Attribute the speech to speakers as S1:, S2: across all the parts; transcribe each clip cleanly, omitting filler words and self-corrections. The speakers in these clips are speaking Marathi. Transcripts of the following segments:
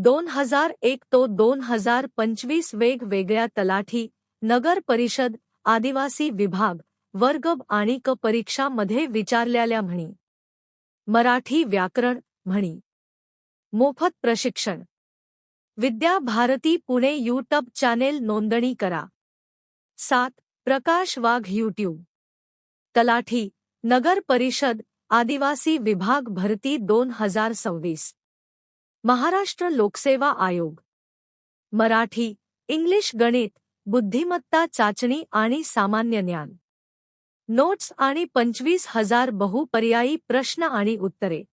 S1: 2001 तो 2025 वेगवेगळ्या तलाठी, नगर परिषद, आदिवासी विभाग, वर्ग आणि क परीक्षामध्ये विचारलेल्या म्हणी. मराठी व्याकरण म्हणी. मोफत प्रशिक्षण. विद्या भारती पुणे यूट्यूब चॅनेल नोंदणी करा. 7. प्रकाश वाघ यूट्यूब. तलाठी, नगर परिषद, आदिवासी विभाग भरती 2026. महाराष्ट्र लोकसेवा आयोग. मराठी, इंग्लिश, गणित, बुद्धिमत्ता चाचणी आणि सामान्य ज्ञान. नोट्स आणि 25,000 बहुपर्यायी प्रश्न आणि उत्तरे.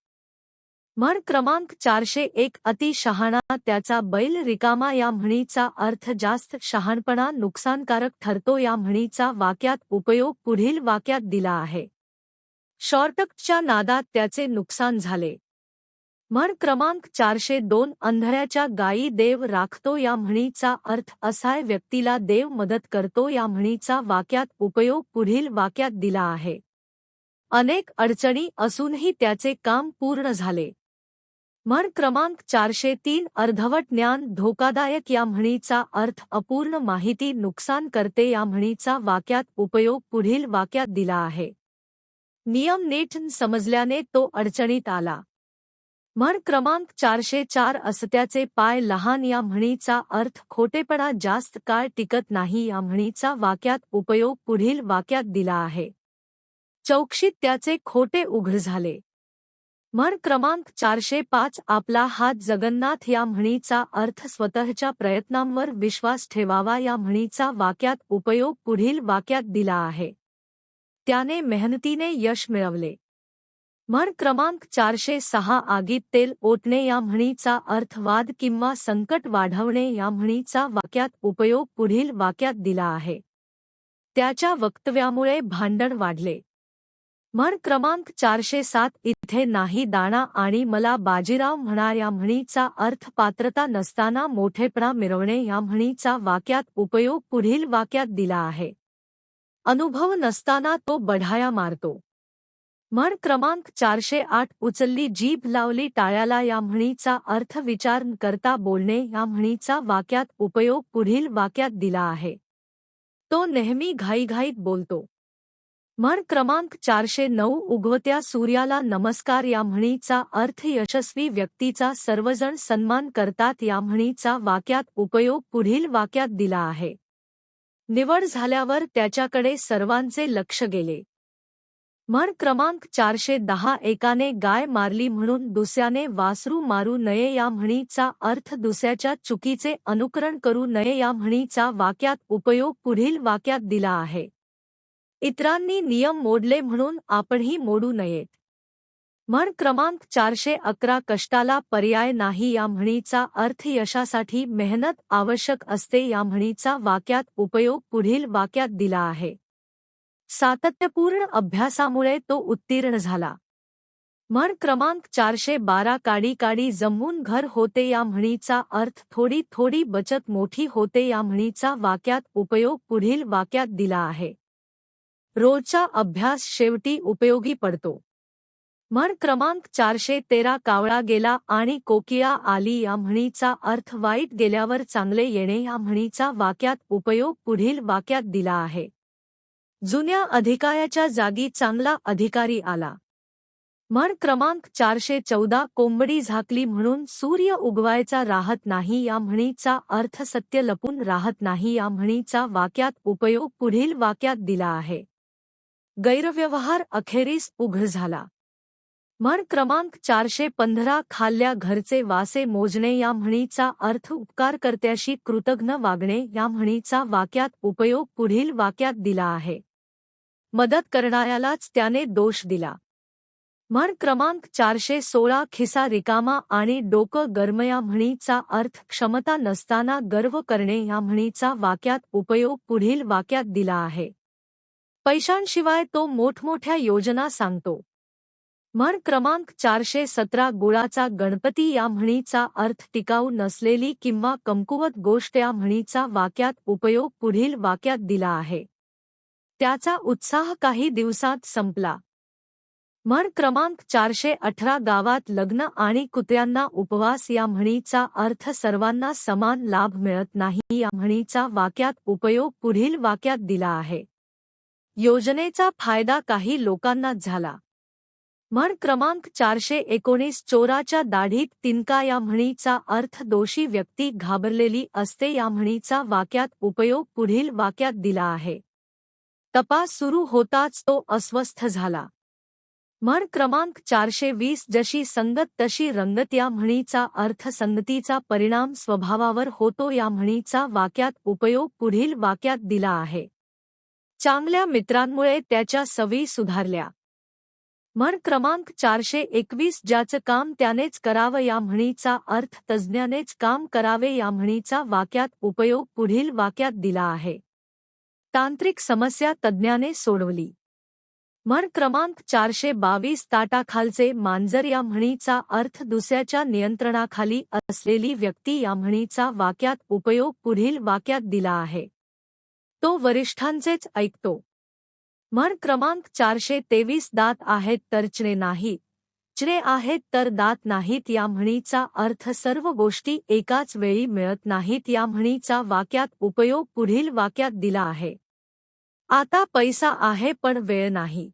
S1: म्हण क्रमांक 401 अति शहाणा त्याचा बैल रिकामा या म्हणीचा अर्थ जास्त शहाणपणा नुकसानकारक ठरतो. या म्हणीचा वाक्यात उपयोग पुढील वाक्यात दिला आहे. शॉर्टकटच्या नादात त्याचे नुकसान झाले. म्हण क्रमांक 402 अंधळ्याच्या गायी देव राखतो या म्हणीचा अर्थ असाय व्यक्तीला देव मदत करतो. या म्हणीचा वाक्यात उपयोग पुढील वाक्यात दिला आहे. अनेक अडचणी असूनही त्याचे काम पूर्ण झाले. म्हण क्रमांक 403 अर्धवट ज्ञान धोकादायक या म्हणीचा अर्थ अपूर्ण माहिती नुकसान करते. या म्हणीचा वाक्यात उपयोग पुढील वाक्यात दिला आहे. नियम नीट समजल्याने तो अडचणीत आला. म्हण क्रमांक 404 असत्याचे पाय लहान या म्हणीचा अर्थ खोटेपणा जास्त काळ टिकत नाही. या म्हणीचा वाक्यात उपयोग पुढील वाक्यात दिला आहे. चौकशीत त्याचे खोटे उघड झाले. म्हण क्रमांक 405 आपला हात जगन्नाथ या म्हणीचा अर्थ स्वतःच्या प्रयत्नांवर विश्वास ठेवावा. या म्हणीचा वाक्यात उपयोग पुढील वाक्यात दिला आहे. त्याने मेहनतीने यश मिळवले. म्हण क्रमांक 406 आगीत तेल ओतणे या म्हणीचा अर्थ वाद किंवा संकट वाढवणे. या म्हणीचा वाक्यात उपयोग पुढील वाक्यात दिला आहे. त्याच्या वक्तव्यामुळे भांडण वाढले. म्हण क्रमांक 407 इथे नाही दाणा आणि मला बाजीराव म्हणा. या म्हणीचा अर्थ पात्रता नसताना मोठेपणा मिरवणे. या म्हणीचा वाक्यात उपयोग पुढील वाक्यात दिला आहे. अनुभव नसताना तो बढाया मारतो. म्हण क्रमांक 408 उचलली जीभ लावली टाळ्याला. या म्हणीचा अर्थ विचार न करता बोलणे. या म्हणीचा वाक्यात उपयोग पुढील वाक्यात दिला आहे. तो नेहमी घाईघाईत बोलतो. म्हण क्रमांक 409 उगवत्या सूर्याला नमस्कार. या म्हणीचा अर्थ यशस्वी व्यक्तीचा सर्वजण सन्मान करतात. या म्हणीचा वाक्यात उपयोग पुढील वाक्यात दिला आहे. निवड झाल्यावर त्याच्याकडे सर्वांचे लक्ष गेले. म्हण क्रमांक 410 एकाने गाय मारली म्हणून दुसऱ्याने वासरू मारू नये. या म्हणीचा अर्थ दुसऱ्याच्या चुकीचे अनुकरण करू नये. या म्हणीचा वाक्यात उपयोग पुढील वाक्यात दिला आहे. इतरांनी नियम मोडले म्हणून आपणही मोडू नयेत. म्हण क्रमांक 411 कष्टाला पर्याय नाही. या म्हणीचा अर्थ यशासाठी मेहनत आवश्यक असते. या म्हणीचा वाक्यात उपयोग पुढील वाक्यात दिला आहे. सातत्यपूर्ण अभ्यासामुळे तो उत्तीर्ण झाला. म्हण क्रमांक 412 काडी काडी जमवून घर होते. या म्हणीचा अर्थ थोडी थोडी बचत मोठी होते. या म्हणीचा वाक्यात उपयोग पुढील वाक्यात दिला आहे. रोजचा अभ्यास शेवटी उपयोगी पडतो. म्हण क्रमांक 413 कावळा गेला आणि कोकिळा आली. या म्हणीचा अर्थ वाईट गेल्यावर चांगले येणे. या म्हणीचा वाक्यात उपयोग पुढील वाक्यात दिला आहे. जुन्या अधिकाऱ्याच्या जागी चांगला अधिकारी आला. म्हण क्रमांक 414 कोंबडी झाकली म्हणून सूर्य उगवायचा राहत नाही. या म्हणीचा अर्थ सत्य लपून राहत नाही. या म्हणीचा वाक्यात उपयोग पुढील वाक्यात दिला आहे. गैरव्यवहार अखेरीस उघड झाला. म्हण क्रमांक 415 खाल्ल्या घरचे वासे मोजणे. या म्हणीचा अर्थ उपकारकर्त्याशी कृतज्ञ वागणे. या म्हणीचा वाक्यात उपयोग पुढील वाक्यात दिला आहे. मदत करणाऱ्यालाच त्याने दोष दिला. म्हण क्रमांक 416 खिसा रिकामा आणि डोकं गरम. या म्हणीचा अर्थ क्षमता नसताना गर्व करणे. या म्हणीचा वाक्यात उपयोग पुढील वाक्यात दिला आहे. पैशांशिवाय तो मोठमोठ्या योजना सांगतो. म्हण क्रमांक 417 गुळाचा गणपती. या म्हणीचा अर्थ टिकाऊ नसलेली किंवा कमकुवत गोष्ट. या म्हणीचा वाक्यात उपयोग पुढील वाक्यात दिला आहे. त्याचा उत्साह काही दिवसात संपला. म्हण क्रमांक 418 गावात लग्न आणि कुत्र्यांना उपवास या म्हणीचा अर्थ सर्वांना समान लाभ मिळत नाही या म्हणीचा वाक्यात उपयोग पुढील वाक्यात दिला आहे. योजनेचा फायदा काही लोकांनाच झाला. म्हण क्रमांक 419 चोराच्या दाढीत तिनका या म्हणीचा अर्थ दोषी व्यक्ती घाबरलेली असते या म्हणीचा वाक्यात उपयोग पुढील वाक्यात दिला आहे. तपास सुरू होताच तो अस्वस्थ झाला. म्हण क्रमांक 420 जशी संगत तशी रंगत या म्हणीचा अर्थ संगतीचा परिणाम स्वभावावर होतो या म्हणीचा वाक्यात उपयोग पुढील वाक्यात दिला आहे. चांगल्या मित्रांमुळे त्याच्या सवयी सुधारल्या. म्हण क्रमांक 421 ज्याचं काम त्यानेच करावं या म्हणीचा अर्थ तज्ज्ञानेच काम करावे या म्हणीचा वाक्यात उपयोग पुढील वाक्यात दिला आहे. तांत्रिक समस्या तज्ज्ञाने सोडवली. म्हण क्रमांक 422 ताटाखालचे मांजर या म्हणीचा अर्थ दुसऱ्याच्या नियंत्रणाखाली असलेली व्यक्ती या म्हणीचा वाक्यात उपयोग पुढील वाक्यात दिला आहे. तो वरिष्ठांचेच ऐकतो. म्हण क्रमांक 423 दात आहेत तर चिणे नाहीत, चिणे आहेत तर दात नाहीत या म्हणीचा अर्थ सर्व गोष्टी एकाच वेळी मिळत नाहीत या म्हणीचा वाक्यात उपयोग पुढील वाक्यात दिला आहे. आता पैसा आहे पण वेळ नाही.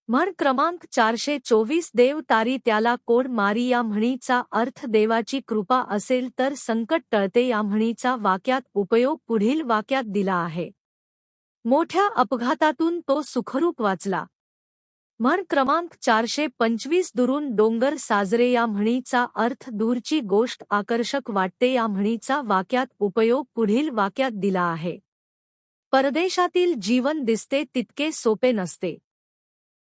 S1: म्हण क्रमांक 424 देव तारी त्याला कोण मारी या म्हणीचा अर्थ देवाची कृपा असेल तर संकट टळते या म्हणीचा वाक्यात उपयोग पुढील वाक्यात दिला आहे. मोठ्या अपघातातून तो सुखरूप वाचला. म्हण क्रमांक 425 दुरून डोंगर साजरे या म्हणीचा अर्थ दूरची गोष्ट आकर्षक वाटते या म्हणीचा वाक्यात उपयोग पुढील वाक्यात दिला आहे. परदेशातील जीवन दिसते तितके सोपे नसते.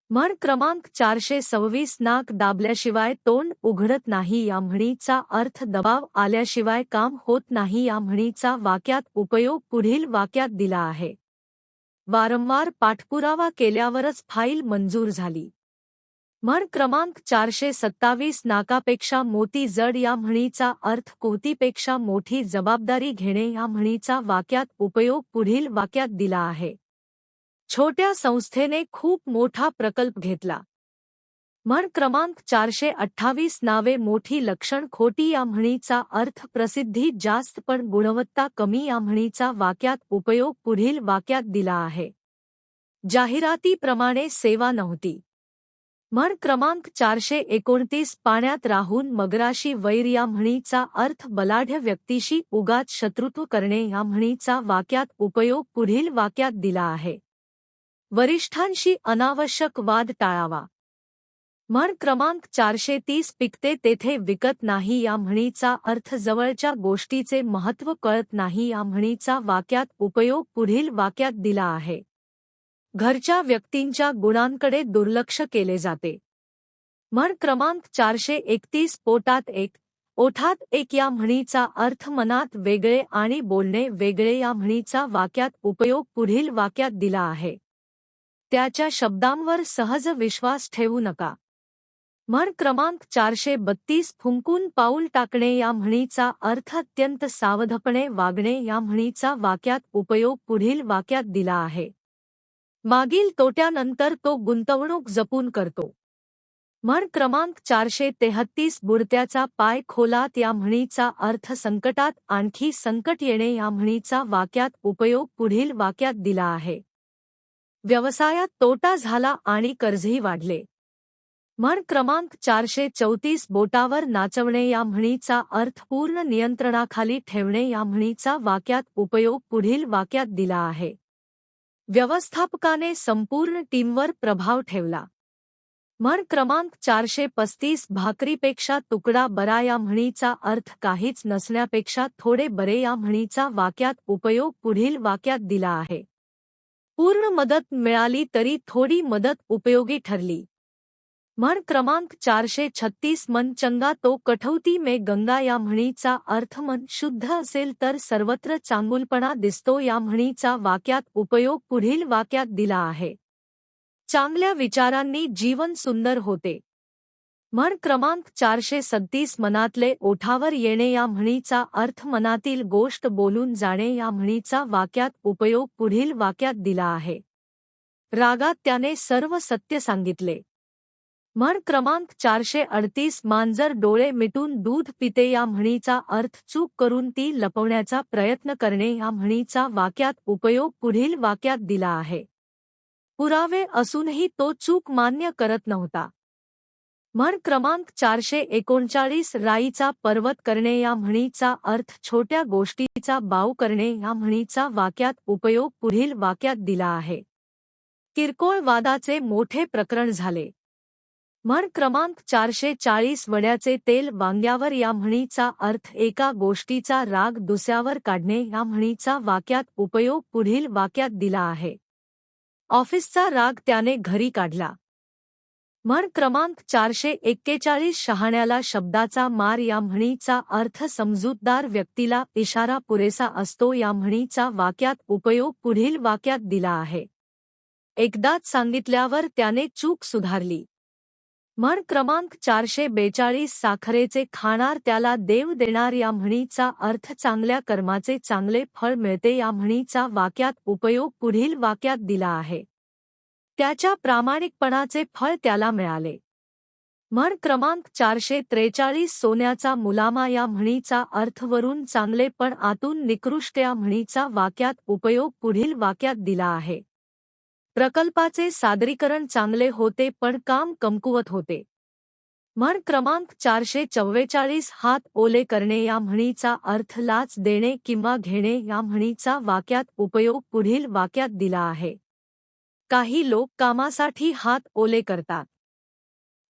S1: म्हण क्रमांक 426 नाक दाबल्याशिवाय तोंड उघडत नाही या म्हणीचा अर्थ दबाव आल्याशिवाय काम होत नाही या म्हणीचा वाक्यात उपयोग पुढील वाक्यात दिला आहे. वारंवार पाठपुरावा केल्यावरच फाईल मंजूर झाली. म्हण क्रमांक 427 नाकापेक्षा मोती जड या म्हणीचा अर्थ कोतीपेक्षा मोठी जबाबदारी घेणे या म्हणीचा वाक्यात उपयोग पुढील वाक्यात दिला आहे. छोट्या संस्थेने खूप मोठा प्रकल्प घेतला. म्हण क्रमांक 428 नावे मोठी लक्षण खोटी या म्हणीचा अर्थ प्रसिद्धी जास्त पण गुणवत्ता कमी या म्हणीचा वाक्यात उपयोग पुढील वाक्यात दिला आहे. जाहिरातीप्रमाणे सेवा नव्हती. म्हण क्रमांक 429 पाण्यात राहून मगराशी वैर या म्हणीचा अर्थ बलाढ्य व्यक्तीशी उगाच शत्रुत्व करणे या म्हणीचा वाक्यात उपयोग पुढील वाक्यात दिला आहे. वरिष्ठांशी अनावश्यक वाद टाळावा. म्हण क्रमांक 430 पिकते तेथे विकत नाही या म्हणीचा अर्थ जवळच्या गोष्टीचे महत्त्व कळत नाही या म्हणीचा वाक्यात उपयोग पुढील वाक्यात दिला आहे. घरच्या व्यक्तींच्या गुणांकडे दुर्लक्ष केले जाते. म्हण क्रमांक 431 पोटात एक ओठात एक या म्हणीचा अर्थ मनात वेगळे आणि बोलणे वेगळे या म्हणीचा वाक्यात उपयोग पुढील वाक्यात दिला आहे. त्याच्या शब्दांवर सहज विश्वास ठेवू नका. म्हण क्रमांक 432 फुंकून पाऊल टाकणे या म्हणीचा अर्थ अत्यंत सावधपणे वागणे या म्हणीचा वाक्यात उपयोग पुढील वाक्यात दिला आहे. मागील तोट्यानंतर तो गुंतवणूक जपून करतो. म्हण क्रमांक 433 बुडत्याचा पाय खोलात या म्हणीचा अर्थ संकटात आणखी संकट येणे या म्हणीचा वाक्यात उपयोग पुढील वाक्यात दिला आहे. व्यवसायात तोटा झाला आणि कर्जही वाढले. म्हण क्रमांक 434 बोटावर नाचवणे या म्हणीचा अर्थ पूर्ण नियंत्रणाखाली ठेवणे या म्हणीचा वाक्यात उपयोग पुढील वाक्यात दिला आहे. व्यवस्थापकाने संपूर्ण टीमवर प्रभाव ठेवला. म्हण क्रमांक 435 भाकरीपेक्षा तुकडा बरा या म्हणीचा अर्थ काहीच नसण्यापेक्षा थोडे बरे या म्हणीचा वाक्यात उपयोग पुढील वाक्यात दिला आहे. पूर्ण मदत मिळाली तरी थोडी मदत उपयोगी ठरली. म्हण क्रमांक 436 मन चंगा तो कठौती में गंगा या म्हणीचा अर्थ मन शुद्ध असेल तर सर्वत्र चांगुलपणा दिसतो या म्हणीचा वाक्यात उपयोग पुढील वाक्यात दिला आहे. चांगल्या विचारांनी जीवन सुंदर होते. म्हण क्रमांक 437 मनातले ओठावर येणे या म्हणीचा अर्थ मनातील गोष्ट बोलून जाणे या म्हणीचा वाक्यात उपयोग पुढील वाक्यात दिला आहे. रागात त्याने सर्व सत्य सांगितले. म्हण क्रमांक 438 मांजर डोळे मिटून दूध पिते या म्हणीचा अर्थ चूक करून ती लपवण्याचा प्रयत्न करणे या म्हणीचा वाक्यात उपयोग पुढील वाक्यात दिला आहे. पुरावे असूनही तो चूक मान्य करत नव्हता. म्हण क्रमांक 439 राईचा पर्वत करणे या म्हणीचा अर्थ छोट्या गोष्टीचा बाऊ करणे या म्हणीचा वाक्यात उपयोग पुढील वाक्यात दिला आहे. किरकोळ वादाचे मोठे प्रकरण झाले. म्हण क्रमांक 440 वड्याचे तेल वांग्यावर या म्हणीचा अर्थ एका गोष्टीचा राग दुसऱ्यावर काढणे या म्हणीचा वाक्यात उपयोग पुढील वाक्यात दिला आहे. ऑफिसचा राग त्याने घरी काढला. म्हण क्रमांक 441 शहाण्याला शब्दाचा मार या म्हणीचा अर्थ समजूतदार व्यक्तीला इशारा पुरेसा असतो या म्हणीचा वाक्यात उपयोग पुढील वाक्यात दिला आहे. एकदाच सांगितल्यावर त्याने चूक सुधारली. म्हण क्रमांक 442 साखरेचे खाणार त्याला देव देणार या म्हणीचा अर्थ चांगल्या कर्माचे चांगले फळ मिळते या म्हणीचा वाक्यात उपयोग पुढील वाक्यात दिला आहे. त्याच्या प्रामाणिकपणाचे फळ त्याला मिळाले. म्हण क्रमांक 443 सोन्याचा मुलामा या म्हणीचा अर्थ वरून चांगले पण आतून निकृष्ट या म्हणीचा वाक्यात उपयोग पुढील वाक्यात दिला आहे. प्रकल्पाचे सादरीकरण चांगले होते पण काम कमकुवत होते. म्हण क्रमांक 444 हात ओले करणे या म्हणीचा अर्थ लाच देणे किंवा घेणे या म्हणीचा वाक्यात उपयोग पुढील वाक्यात दिला आहे. काही लोक कामासाठी हात ओले करतात.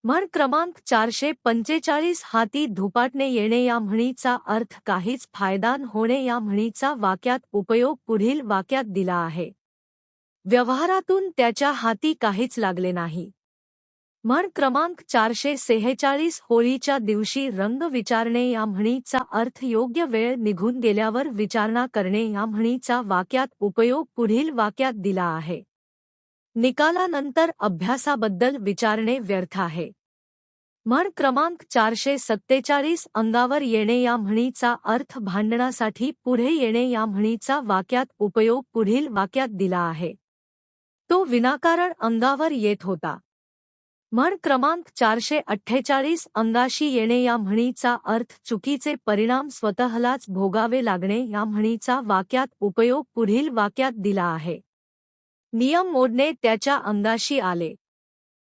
S1: म्हण क्रमांक 445 हाती धुपाटणे येणे या म्हणीचा अर्थ काहीच फायदा होणे या म्हणीचा वाक्यात उपयोग पुढील वाक्यात दिला आहे. व्यवहारातून त्याच्या हाती काहीच लागले नाही. म्हण क्रमांक 446 होळीच्या दिवशी रंग विचारणे या म्हणीचा अर्थ योग्य वेळ निघून गेल्यावर विचारणा करणे या म्हणीचा वाक्यात उपयोग पुढील वाक्यात दिला आहे. निकालानंतर अभ्यासाबद्दल विचारणे व्यर्थ आहे. म्हण क्रमांक 447 अंगावर येणे या म्हणीचा अर्थ भांडणासाठी पुढे येणे या म्हणीचा वाक्यात उपयोग पुढील वाक्यात दिला आहे. तो विनाकारण अंगावर येत होता. म्हण क्रमांक 448 अंगाशी येणे या म्हणीचा अर्थ चुकीचे परिणाम स्वतःलाच भोगावे लागणे या म्हणीचा वाक्यात उपयोग पुढील वाक्यात दिला आहे. नियम मोडणे त्याच्या अंगाशी आले.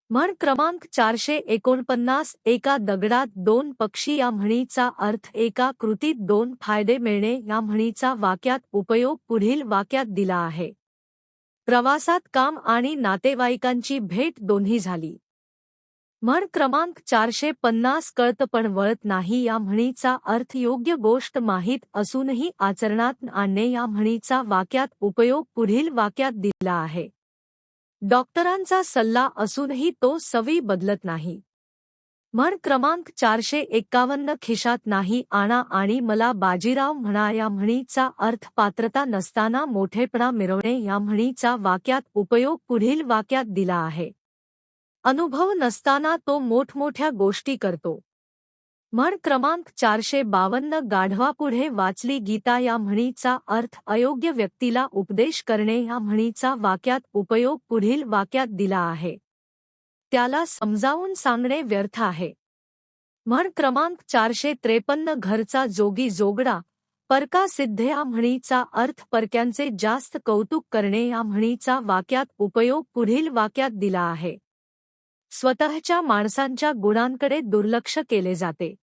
S1: म्हण क्रमांक 449 एका दगडात दोन पक्षी या म्हणीचा अर्थ एका कृतीत दोन फायदे मिळणे या म्हणीचा वाक्यात उपयोग पुढील वाक्यात दिला आहे. प्रवासात काम आणि नातेवाईकांची भेट दोन्ही झाली. म्हण क्रमांक 450 कळत पण वळत नाही या म्हणीचा अर्थ योग्य गोष्ट माहीत असूनही आचरणात आणणे या म्हणीचा वाक्यात उपयोग पुढील वाक्यात दिला आहे. डॉक्टरांचा सल्ला असूनही तो सवयी बदलत नाही. म्हण क्रमांक 451 खिशात नाही आणा आणि मला बाजीराव म्हणा या म्हणीचा अर्थ पात्रता नसताना मोठेपणा मिरवणे या म्हणीचा वाक्यात उपयोग पुढील वाक्यात दिला आहे. अनुभव नसताना तो मोठमोठ्या गोष्टी करतो. म्हण क्रमांक 452 गाढवापुढे वाचली गीता या म्हणीचा अर्थ अयोग्य व्यक्तीला उपदेश करणे या म्हणीचा वाक्यात उपयोग पुढील वाक्यात दिला आहे. त्याला समजावून सांगणे व्यर्थ आहे. म्हण क्रमांक 453 घरचा जोगी जोगडा परका सिद्ध या म्हणीचा अर्थ परक्यांचे जास्त कौतुक करणे या म्हणीचा वाक्यात उपयोग पुढील वाक्यात दिला आहे. स्वतःच्या माणसांच्या गुणांकडे दुर्लक्ष केले जाते.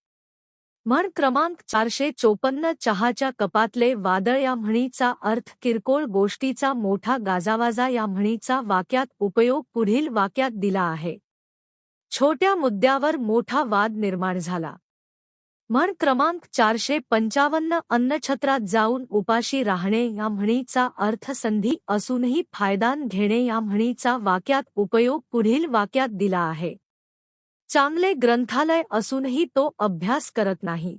S1: म्हण क्रमांक 454 चहाच्या कपातले वादळ या म्हणीचा अर्थ किरकोळ गोष्टीचा मोठा गाजावाजा या म्हणीचा वाक्यात उपयोग पुढील वाक्यात दिला आहे. छोट्या मुद्द्यावर मोठा वाद निर्माण झाला. म्हण क्रमांक 455 अन्नछत्रात जाऊन उपाशी राहणे या म्हणीचा अर्थ संधी असूनही फायदान घेणे या म्हणीचा वाक्यात उपयोग पुढील वाक्यात दिला आहे. चांगले ग्रंथालय असूनही तो अभ्यास करत नाही.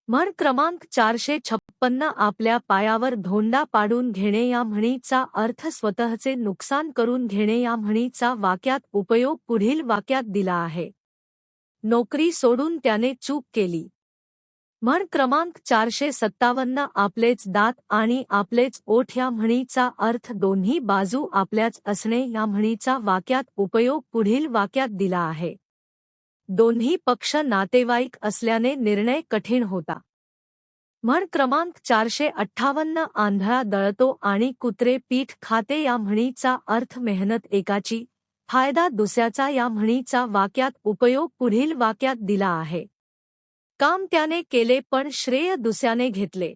S1: म्हण क्रमांक 456 आपल्या पायावर धोंडा पाडून घेणे या म्हणीचा अर्थ स्वतःचे नुकसान करून घेणे या म्हणीचा वाक्यात उपयोग पुढील वाक्यात दिला आहे. नोकरी सोडून त्याने चूक केली. म्हण क्रमांक 457 आपलेच दात आणि आपलेच ओठ या म्हणीचा अर्थ दोन्ही बाजू आपल्याच असणे या म्हणीचा वाक्यात उपयोग पुढील वाक्यात दिला आहे. दोन्ही पक्ष नातेवाईक असल्याने निर्णय कठीण होता. म्हण क्रमांक 458 आंधळा दळतो आणि कुत्रे पीठ खाते या म्हणीचा अर्थ मेहनत एकाची, फायदा दुसऱ्याचा या म्हणीचा वाक्यात उपयोग पुढील वाक्यात दिला आहे. काम त्याने केले पण श्रेय दुसऱ्याने घेतले.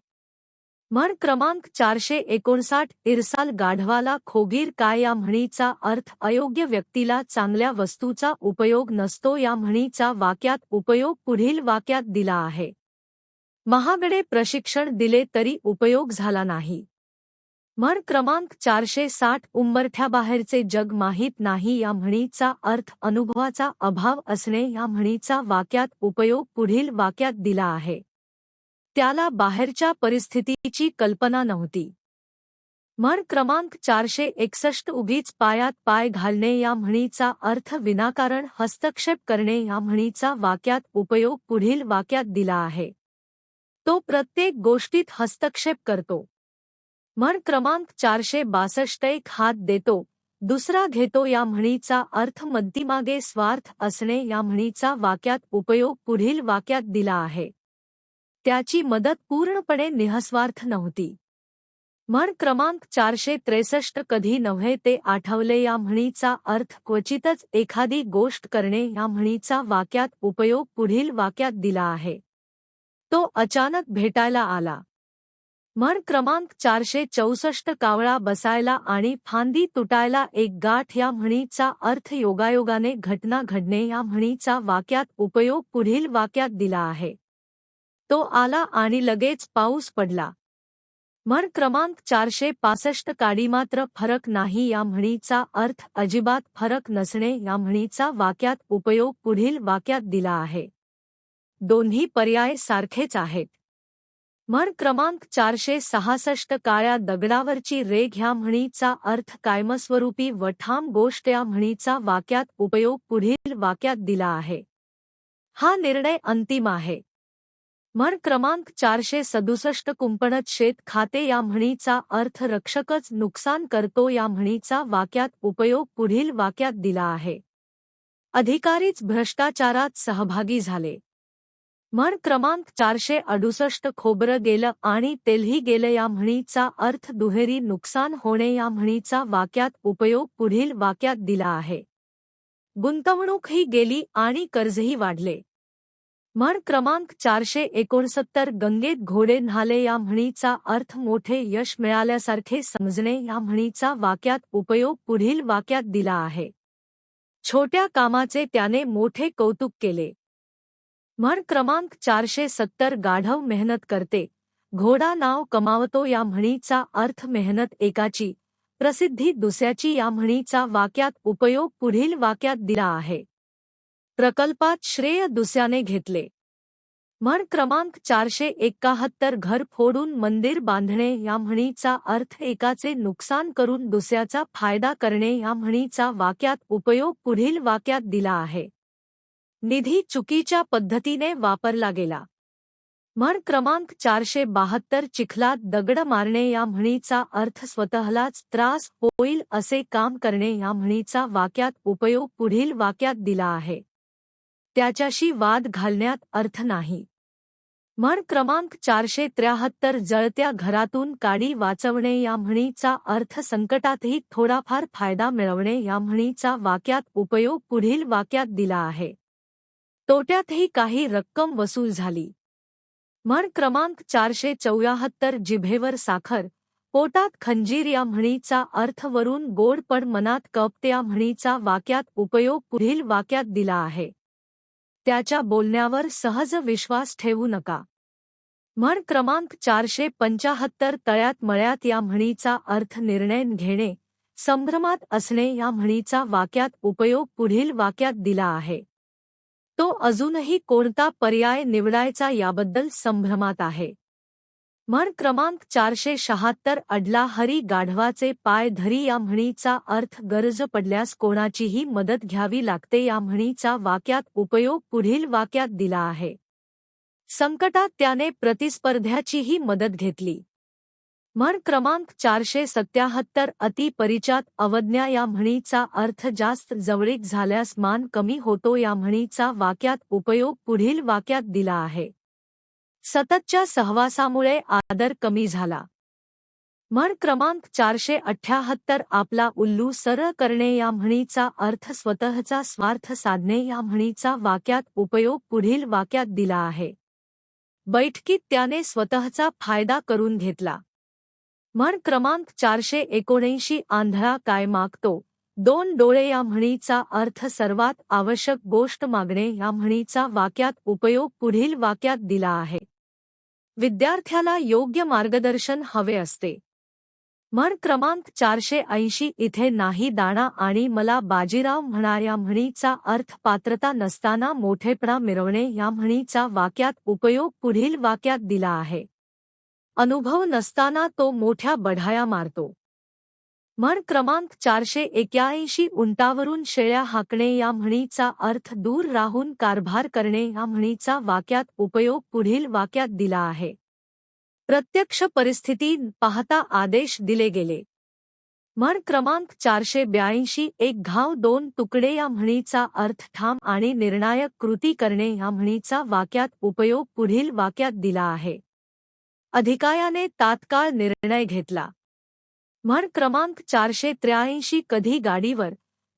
S1: म्हण क्रमांक 459 इरसाल गाढवाला खोगीर काय या म्हणीचा अर्थ अयोग्य व्यक्तीला चांगल्या वस्तूचा उपयोग नसतो या म्हणीचा वाक्यात उपयोग पुढील वाक्यात दिला आहे. महागडे प्रशिक्षण दिले तरी उपयोग झाला नाही. म्हण क्रमांक 460 उंबरठ्याबाहेरचे जग माहीत नाही या म्हणीचा अर्थ अनुभवाचा अभाव असणे या म्हणीचा वाक्यात उपयोग पुढील वाक्यात दिला आहे. त्याला बाहेरच्या परिस्थितीची कल्पना नव्हती. म्हण क्रमांक 461 उगीच पायात पाय घालणे या म्हणीचा अर्थ विनाकारण हस्तक्षेप करणे या म्हणीचा वाक्यात उपयोग पुढील वाक्यात दिला आहे. तो प्रत्येक गोष्टीत हस्तक्षेप करतो. म्हण क्रमांक 462 एक हात देतो, दुसरा घेतो या म्हणीचा अर्थ मध्यमागे स्वार्थ असणे या म्हणीचा वाक्यात उपयोग पुढील वाक्यात दिला आहे. त्याची मदत पूर्णपणे निःस्वार्थ नव्हती. म्हण क्रमांक 463 कधी नव्हे ते आठवले या म्हणीचा अर्थ क्वचितच एखादी गोष्ट करणे या म्हणीचा वाक्यात उपयोग पुढील वाक्यात दिला आहे. तो अचानक भेटायला आला. म्हण क्रमांक 464 कावळा बसायला आणि फांदी तुटायला एक गाठ या म्हणीचा अर्थ योगायोगाने घटना घडणे या म्हणीचा वाक्यात उपयोग पुढील वाक्यात दिला आहे. तो आला आणि लगेच पाऊस पडला. म्हण क्रमांक 465 काडीमात्र फरक नाही या म्हणीचा अर्थ अजिबात फरक नसणे या म्हणीचा वाक्यात उपयोग पुढील वाक्यात दिला आहे. दोन्ही पर्याय सारखेच आहेत. म्हण क्रमांक 466 काळ्या दगडावरची रेघ ह्या म्हणीचा अर्थ कायमस्वरूपी व ठाम गोष्ट या म्हणीचा वाक्यात उपयोग पुढील वाक्यात दिला आहे. हा निर्णय अंतिम आहे. म्हण क्रमांक 467 कुंपणत शेत खाते या म्हणीचा अर्थ रक्षकच नुकसान करतो या म्हणीचा वाक्यात उपयोग पुढील वाक्यात दिला आहे. अधिकारीच भ्रष्टाचारात सहभागी झाले. म्हण क्रमांक 468 खोबरं गेलं आणि तेलही गेलं या म्हणीचा अर्थ दुहेरी नुकसान होणे या म्हणीचा वाक्यात उपयोग पुढील वाक्यात दिला आहे. गुंतवणूकही गेली आणि कर्जही वाढले. म्हण क्रमांक 469 गंगेत घोडे न्हाले या म्हणीचा अर्थ मोठे यश मिळाल्यासारखे समजणे या म्हणीचा वाक्यात उपयोग पुढील वाक्यात दिला आहे. छोट्या कामाचे त्याने मोठे कौतुक केले. म्हण क्रमांक 470 गाढव मेहनत करते, घोडा नाव कमावतो या म्हणीचा अर्थ मेहनत एकाची, प्रसिद्धी दुसऱ्याची या म्हणीचा वाक्यात उपयोग पुढील वाक्यात दिला आहे. प्रकल्पात श्रेय दुसऱ्याने घेतले. म्हण क्रमांक 471 घर फोडून मंदिर बांधणे या म्हणीचा अर्थ एकाचे नुकसान करून दुसऱ्याचा फायदा करणे या म्हणीचा वाक्यात उपयोग पुढील वाक्यात दिला आहे. निधी चुकीच्या पद्धतीने वापरला गेला. म्हण क्रमांक 472 चिखलात दगड मारणे या म्हणीचा अर्थ स्वतःलाच त्रास होईल असे काम करणे या म्हणीचा वाक्यात उपयोग पुढील वाक्यात दिला आहे. त्याच्याशी वाद घालण्यात अर्थ नाही. म्हण क्रमांक 473 जळत्या घरातून काडी वाचवणे या म्हणीचा अर्थ संकटातही थोडाफार फायदा मिळवणे या म्हणीचा वाक्यात उपयोग पुढील वाक्यात दिला आहे. तोट्यातही काही रक्कम वसूल झाली. म्हण क्रमांक 474 जिभेवर साखर, पोटात खंजीर या म्हणीचा अर्थ वरून गोड पण मनात कपट या म्हणीचा वाक्यात उपयोग पुढील वाक्यात दिला आहे. त्याच्या बोलण्यावर सहज विश्वास ठेवू नका. म्हण क्रमांक 475 तळ्यात मळ्यात या म्हणीचा अर्थ निर्णय घेणे, संभ्रमात असणे या म्हणीचा वाक्यात उपयोग पुढील वाक्यात दिला आहे. तो अजूनही कोणता पर्याय निवडायचा याबद्दल संभ्रमात आहे. म्हण क्रमांक 476 अडला हरी गाढवाचे पाय धरी या म्हणीचा अर्थ गरज पडल्यास कोणाचीही मदत घ्यावी लागते या म्हणीचा वाक्यात उपयोग पुढील वाक्यात दिला आहे. संकटात त्याने प्रतिस्पर्ध्याचीही मदत घेतली. म्हण क्रमांक 477 अति परिचात अवज्ञा या म्हणीचा अर्थ जास्त जवळीक झाल्यास मान कमी होतो या म्हणीचा वाक्यात उपयोग पुढील वाक्यात दिला आहे. सततच्या सहवासामुळे आदर कमी झाला. म्हण क्रमांक 478 आपला उल्लू सरळ करणे या म्हणीचा अर्थ स्वतःचा स्वार्थ साधणे या म्हणीचा वाक्यात उपयोग पुढील वाक्यात दिला आहे. बैठकीत त्याने स्वतःचा फायदा करून घेतला. म्हण क्रमांक 479 आंधळा काय मागतो, दोन डोळे या म्हणीचा अर्थ सर्वात आवश्यक गोष्ट मागणे या म्हणीचा वाक्यात उपयोग पुढील वाक्यात दिला आहे. विद्यार्थ्याला योग्य मार्गदर्शन हवे असते. म्हण क्रमांक 480 इथे नाही दाणा आणि मला बाजीराव म्हणा या म्हणीचा अर्थ पात्रता नसताना मोठेपणा मिरवणे या म्हणीचा वाक्यात उपयोग पुढील वाक्यात दिला आहे. अनुभव नसताना तो मोठ्या बढाया मारतो. म्हण क्रमांक 481 उंटावरून शेळ्या हाकणे या म्हणीचा अर्थ दूर राहून कारभार करणे या म्हणीचा वाक्यात उपयोग पुढील वाक्यात दिला आहे. प्रत्यक्ष परिस्थिती पाहता आदेश दिले गेले. म्हण क्रमांक 482 एक घाव दोन तुकडे या म्हणीचा अर्थ ठाम आणि निर्णायक कृती करणे या म्हणीचा वाक्यात उपयोग पुढील वाक्यात दिला आहे. अधिकायाने तात्काळ निर्णय घेतला. म्हण क्रमांक 483 कधी गाडीवर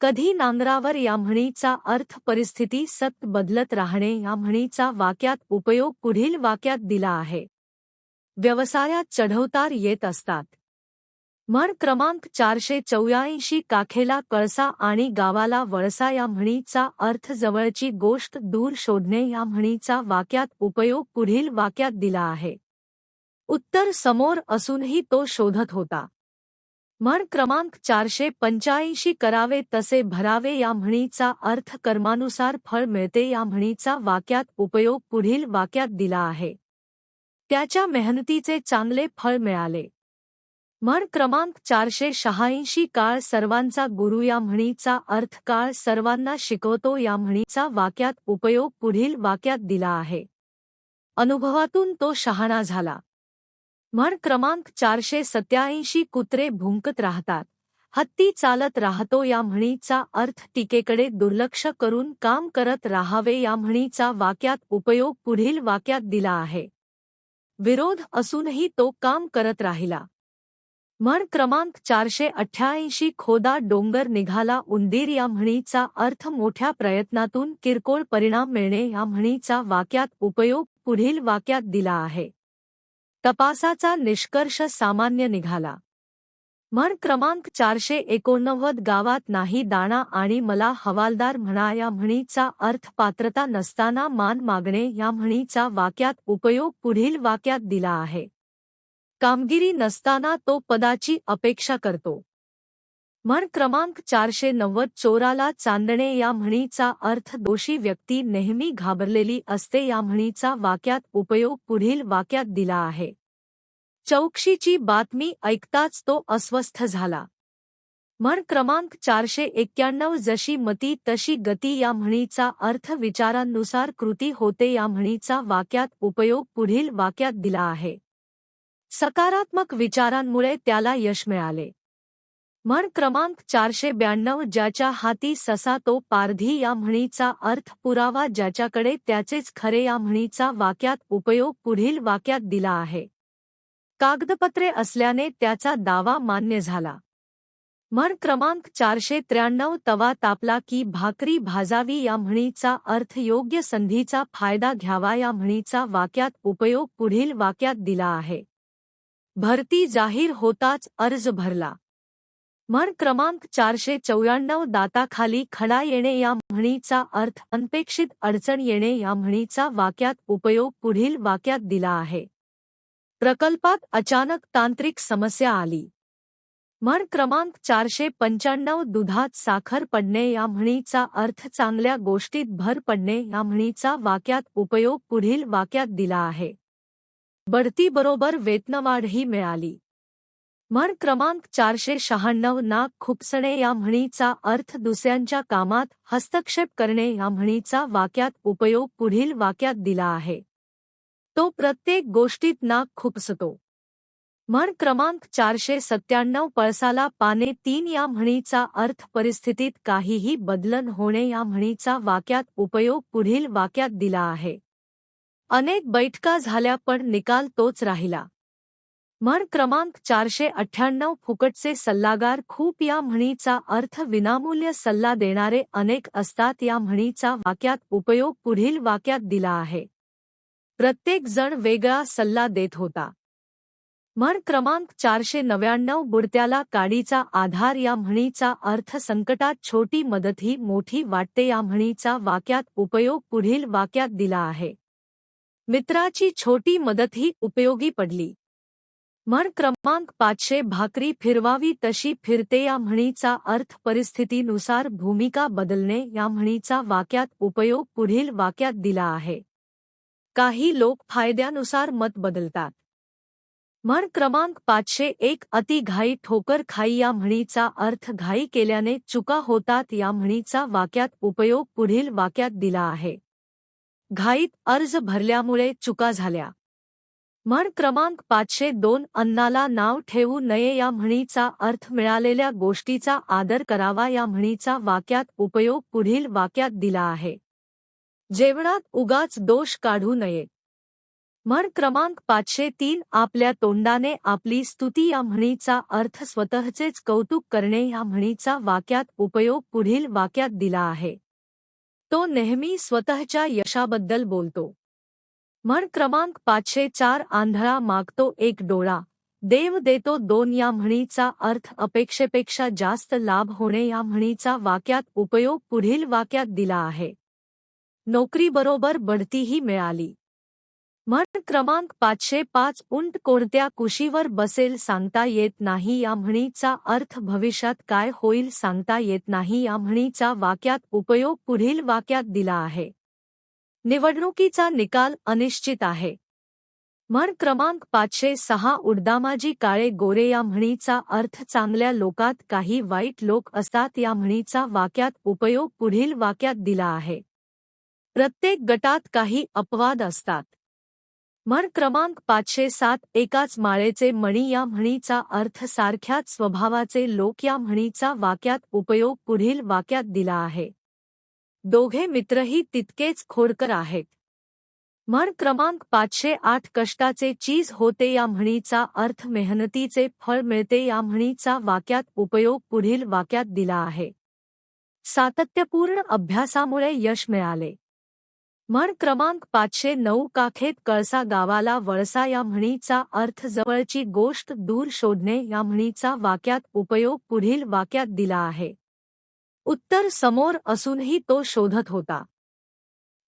S1: कधी नांगरावर या म्हणीचा अर्थ परिस्थिती सतत बदलत राहणे या म्हणीचा वाक्यात उपयोग पुढील वाक्यात दिला आहे. व्यवसायात चढउतार येत असतात. म्हण क्रमांक 484 काखेला कळसा आणि गावाला वळसा या म्हणीचा अर्थ जवळची गोष्ट दूर शोधणे या म्हणीचा वाक्यात उपयोग पुढील वाक्यात दिला आहे. उत्तर समोर असूनही तो शोधत होता. म्हण क्रमांक 485 करावे तसे भरावे या म्हणीचा अर्थ कर्मानुसार फळ मिळते या म्हणीचा वाक्यात उपयोग पुढील वाक्यात दिला आहे. त्याच्या मेहनतीचे चांगले फळ मिळाले. म्हण क्रमांक 486 काळ सर्वांचा गुरु या म्हणीचा अर्थ काळ सर्वांना शिकवतो या म्हणीचा वाक्यात उपयोग पुढील वाक्यात दिला आहे. अनुभवातून तो शहाणा झाला. म्हण क्रमांक 487 कुत्रे भुंकत राहतात, हत्ती चालत राहतो या म्हणीचा अर्थ टीकेकडे दुर्लक्ष करून काम करत राहावे या म्हणीचा वाक्यात उपयोग पुढील वाक्यात दिला आहे. विरोध असूनही तो काम करत राहिला. म्हण क्रमांक 488 खोदा डोंगर निघाला उंदीर या म्हणीचा अर्थ मोठ्या प्रयत्नातून किरकोळ परिणाम मिळणे या म्हणीचा वाक्यात उपयोग पुढील वाक्यात दिला आहे. तपासाचा निष्कर्ष सामान्य निघाला. म्हण क्रमांक 489 गावात नाही दाणा आणि मला हवालदार म्हणा या म्हणीचा अर्थ पात्रता नसताना मान मागणे या म्हणीचा वाक्यात उपयोग पुढील वाक्यात दिला आहे. कामगिरी नसताना तो पदाची अपेक्षा करतो. म्हण क्रमांक 490 चोराला चांदणे या म्हणीचा अर्थ दोषी व्यक्ती नेहमी घाबरलेली असते या म्हणीचा वाक्यात उपयोग पुढील वाक्यात दिला आहे. चौकशीची बातमी ऐकताच तो अस्वस्थ झाला. म्हण क्रमांक 491 जशी मती तशी गती या म्हणीचा अर्थ विचारांनुसार कृती होते या म्हणीचा वाक्यात उपयोग पुढील वाक्यात दिला आहे. सकारात्मक विचारांमुळे त्याला यश मिळाले. म्हण क्रमांक 492 ज्याच्या हाती ससा तो पारधी या म्हणीचा अर्थ पुरावा ज्याच्याकडे त्याचेच खरे या म्हणीचा वाक्यात उपयोग पुढील वाक्यात दिला आहे. कागदपत्रे असल्याने त्याचा दावा मान्य झाला. म्हण क्रमांक 493 तवा तापला की भाकरी भाजावी या म्हणीचा अर्थ योग्य संधीचा फायदा घ्यावा या म्हणीचा वाक्यात उपयोग पुढील वाक्यात दिला आहे. भरती जाहीर होताच अर्ज भरला. म्हण क्रमांक 494 दाताखाली खडा येणे या म्हणीचा अर्थ अनपेक्षित अडचण येणे या म्हणीचा वाक्यात उपयोग पुढील वाक्यात दिला आहे. प्रकल्पात अचानक तांत्रिक समस्या आली. म्हण क्रमांक 495 दुधात साखर पडणे या म्हणीचा अर्थ चांगल्या गोष्टीत भर पडणे या म्हणीचा वाक्यात उपयोग पुढील वाक्यात दिला आहे. बढतीबरोबर वेतनवाढही मिळाली. म्हण क्रमांक 496 नाक खुपसणे या म्हणीचा अर्थ दुसऱ्यांच्या कामात हस्तक्षेप करणे या म्हणीचा वाक्यात उपयोग पुढील वाक्यात दिला आहे. तो प्रत्येक गोष्टीत नाक खुपसतो. म्हण क्रमांक 497 पळसाला पाने 3 या म्हणीचा अर्थ परिस्थितीत काहीही बदलन होणे या म्हणीचा वाक्यात उपयोग पुढील वाक्यात दिला आहे. अनेक बैठका झाल्या पण निकाल तोच राहिला. म्हण क्रमांक 498 फुकटचे सल्लागार खूप या म्हणीचा अर्थ विनामूल्य सल्ला देणारे अनेक असतात या म्हणीचा वाक्यात उपयोग पुढील वाक्यात दिला आहे. प्रत्येक जण वेगळा सल्ला देत होता. म्हण क्रमांक 499 बुडत्याला काडीचा आधार या म्हणीचा अर्थ संकटात छोटी मदत ही मोठी वाटते या म्हणीचा वाक्यात उपयोग पुढील वाक्यात दिला आहे. मित्राची छोटी मदत ही उपयोगी पडली. म्हण क्रमांक 500 भाकरी फिरवावी तशी फिरते या म्हणीचा अर्थ परिस्थितीनुसार भूमिका बदलणे या म्हणीचा वाक्यात उपयोग पुढील वाक्यात दिला आहे. काही लोक फायद्यानुसार मत बदलतात. म्हण क्रमांक 501 अति घाई ठोकर खाई या म्हणीचा अर्थ घाई केल्याने चुका होतात या म्हणीचा वाक्यात उपयोग पुढील वाक्यात दिला आहे. घाईत अर्ज भरल्यामुळे चुका झाल्या. म्हण क्रमांक 502 अन्नाला नाव ठेवू नये या म्हणीचा अर्थ मिळालेल्या गोष्टीचा आदर करावा या म्हणीचा वाक्यात उपयोग पुढील वाक्यात दिला आहे. जेवणात उगाच दोष काढू नये. म्हण क्रमांक 503 आपल्या तोंडाने आपली स्तुती या म्हणीचा अर्थ स्वतःचेच कौतुक करणे या म्हणीचा वाक्यात उपयोग पुढील वाक्यात दिला आहे. तो नेहमी स्वतःच्या यशाबद्दल बोलतो. म्हण क्रमांक 504 आंधळा मागतो एक डोळा, देव देतो दोन या म्हणीचा अर्थ अपेक्षेपेक्षा जास्त लाभ होणे या म्हणीचा वाक्यात उपयोग पुढील वाक्यात दिला आहे. नोकरीबरोबर बढतीही मिळाली. म्हण क्रमांक 505 उंट कोणत्या कुशीवर बसेल सांगता येत नाही या म्हणीचा अर्थ भविष्यात काय होईल सांगता येत नाही या म्हणीचा वाक्यात उपयोग पुढील वाक्यात दिला आहे. निवडणुकीचा निकाल अनिश्चित आहे. म्हण क्रमांक 506 उडदामाजी काळे गोरे या म्हणीचा अर्थ चांगल्या लोकात काही वाईट लोक असतात या म्हणीचा वाक्यात उपयोग पुढील वाक्यात दिला आहे. प्रत्येक गटात काही अपवाद असतात. म्हण क्रमांक 507 एकाच माळेचे मणी या म्हणीचा अर्थ सारख्याच स्वभावाचे लोक या म्हणीचा वाक्यात उपयोग पुढील वाक्यात दिला आहे. दोघे मित्रही तितकेच खोडकर आहेत. म्हण क्रमांक 508 कष्टाचे चीज होते या म्हणीचा अर्थ मेहनतीचे फळ मिळते या म्हणीचा वाक्यात उपयोग पुढील वाक्यात दिला आहे. सातत्यपूर्ण अभ्यासामुळे यश मिळाले. म्हण क्रमांक 509 काखेत कळसा गावाला वळसा या म्हणीचा अर्थ जवळची गोष्ट दूर शोधणे या म्हणीचा वाक्यात उपयोग पुढील वाक्यात दिला आहे. उत्तर समोर असूनही तो शोधत होता.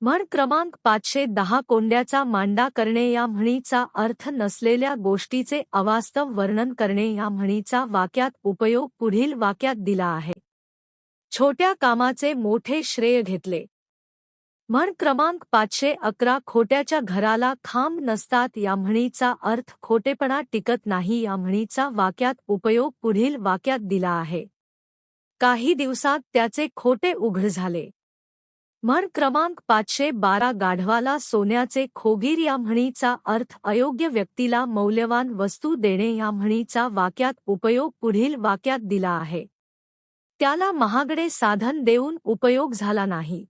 S1: म्हण क्रमांक 510 कोंड्याचा मांडा करणे या म्हणीचा अर्थ नसलेल्या गोष्टीचे अवास्तव वर्णन करणे या म्हणीचा वाक्यात उपयोग पुढील वाक्यात दिला आहे. छोट्या कामाचे मोठे श्रेय घेतले. म्हण क्रमांक 511 खोट्याच्या घराला खांब नसतात या म्हणीचा अर्थ खोटेपणा टिकत नाही या म्हणीचा वाक्यात उपयोग पुढील वाक्यात दिला आहे. काही दिवसात त्याचे खोटे उघड झाले. म्हण क्रमांक 512 गाढवाला सोन्याचे खोगीर या म्हणीचा अर्थ अयोग्य व्यक्तीला मौल्यवान वस्तू देणे या म्हणीचा वाक्यात उपयोग पुढील वाक्यात दिला आहे. त्याला महागडे साधन देऊन उपयोग झाला नाही.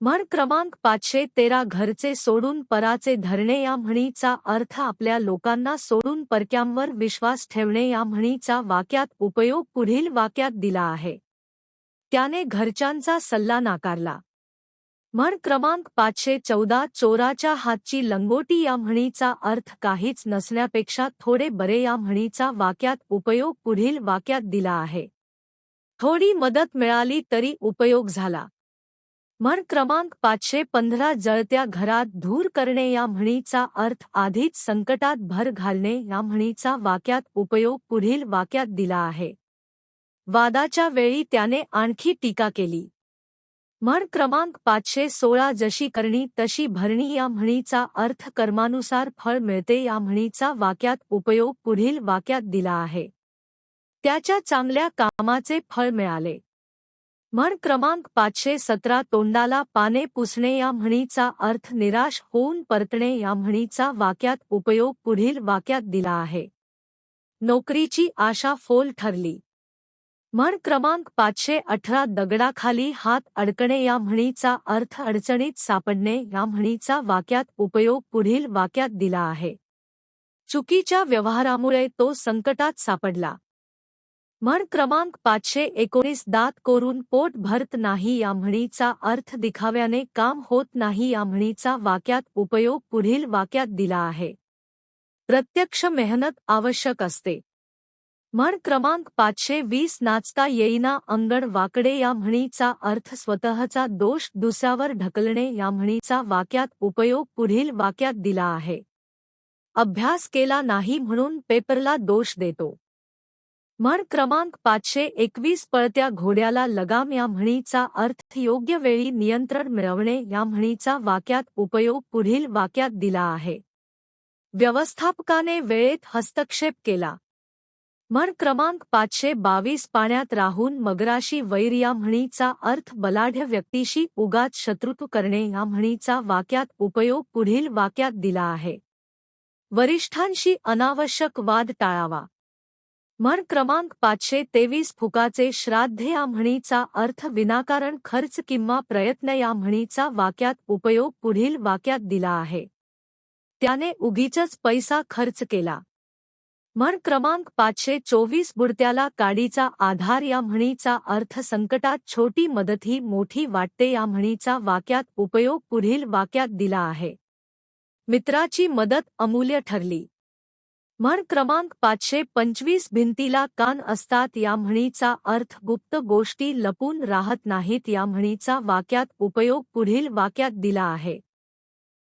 S1: म्हण क्रमांक 513 घरचे सोडून पराचे धरणे या म्हणीचा अर्थ आपल्या लोकांना सोडून परक्यांवर विश्वास ठेवणे या म्हणीचा वाक्यात उपयोग पुढील वाक्यात दिला आहे. त्याने घरच्यांचा सल्ला नाकारला. म्हण क्रमांक 514 चोराच्या हातची लंगोटी या म्हणीचा अर्थ काहीच नसण्यापेक्षा थोडे बरे या म्हणीचा वाक्यात उपयोग पुढील वाक्यात दिला आहे. थोडी मदत मिळाली तरी उपयोग झाला. म्हण क्रमांक 515 जळत्या घरात धूर करणे या म्हणीचा अर्थ आधीच संकटात भर घालणे या म्हणीचा वाक्यात उपयोग पुढील वाक्यात दिला आहे. वादाच्या वेळी त्याने आणखी टीका केली. म्हण क्रमांक 516 जशी करणी तशी भरणी या म्हणीचा अर्थ कर्मानुसार फळ मिळते या म्हणीचा वाक्यात उपयोग पुढील वाक्यात दिला आहे. त्याच्या चांगल्या कामाचे फळ मिळाले. म्हण क्रमांक 517 तोंडाला पाने पुसणे या म्हणीचा अर्थ निराश होऊन परतणे या म्हणीचा वाक्यात उपयोग पुढील वाक्यात दिला आहे. नोकरीची आशा फोल ठरली. म्हण क्रमांक 518 दगडाखाली हात अडकणे या म्हणीचा अर्थ अडचणीत सापडणे या म्हणीचा वाक्यात उपयोग पुढील वाक्यात दिला आहे. चुकीच्या व्यवहारामुळे तो संकटात सापडला. म्हण क्रमांक 519 दात कोरून पोट भरत नाही या म्हणीचा अर्थ दिखाव्याने काम होत नाही या म्हणीचा वाक्यात उपयोग पुढील वाक्यात दिला आहे. प्रत्यक्ष मेहनत आवश्यक असते. म्हण क्रमांक 520 नाचता येईना अंगण वाकडे या म्हणीचा अर्थ स्वतःचा दोष दुसऱ्यावर ढकलणे या म्हणीचा वाक्यात उपयोग पुढील वाक्यात दिला आहे. अभ्यास केला नाही म्हणून पेपरला दोष देतो. म्हण क्रमांक 521 पळत्या घोड्याला लगाम या म्हणीचा अर्थ योग्य वेळी नियंत्रण मिळवणे या म्हणीचा वाक्यात उपयोग पुढील वाक्यात दिला आहे. व्यवस्थापकाने वेळेत हस्तक्षेप केला. म्हण क्रमांक 522 पाण्यात राहून मगराशी वैर या म्हणीचा अर्थ बलाढ्य व्यक्तीशी उगाच शत्रुत्व करणे या म्हणीचा वाक्यात उपयोग पुढील वाक्यात दिला आहे. वरिष्ठांशी अनावश्यक वाद टाळावा. म्हण क्रमांक 523 फुकाचे श्राद्ध या म्हणीचा अर्थ विनाकारण खर्च किंवा प्रयत्न या म्हणीचा वाक्यात उपयोग पुढील वाक्यात दिला आहे. त्याने उगीचच पैसा खर्च केला. म्हण क्रमांक 524 बुडत्याला काडीचा आधार या म्हणीचा अर्थ संकटात छोटी मदत ही मोठी वाटते या म्हणीचा वाक्यात उपयोग पुढील वाक्यात दिला आहे. मित्राची मदत अमूल्य ठरली. म्हण क्रमांक 525 भिंतीला कान असतात या म्हणीचा अर्थ गुप्त गोष्टी लपून राहत नाहीत या म्हणीचा वाक्यात उपयोग पुढील वाक्यात दिला आहे.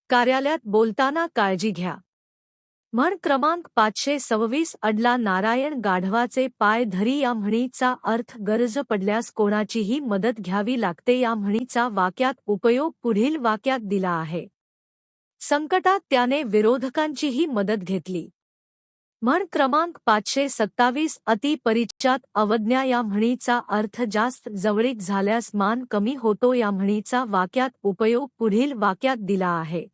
S1: कार्यालयात बोलताना काळजी घ्या. म्हण क्रमांक 526 अडला नारायण गाढवाचे पाय धरी या म्हणीचा अर्थ गरज पडल्यास कोणाचीही मदत घ्यावी लागते या म्हणीचा वाक्यात उपयोग पुढील वाक्यात दिला आहे. संकटात त्याने विरोधकांचीही मदत घेतली. म्हण क्रमांक 527 अति परिच्यात अवज्ञा या म्हणीचा अर्थ जास्त जवळीक झाल्यास मान कमी होतो या म्हणीचा वाक्यात उपयोग पुढील वाक्यात दिला आहे.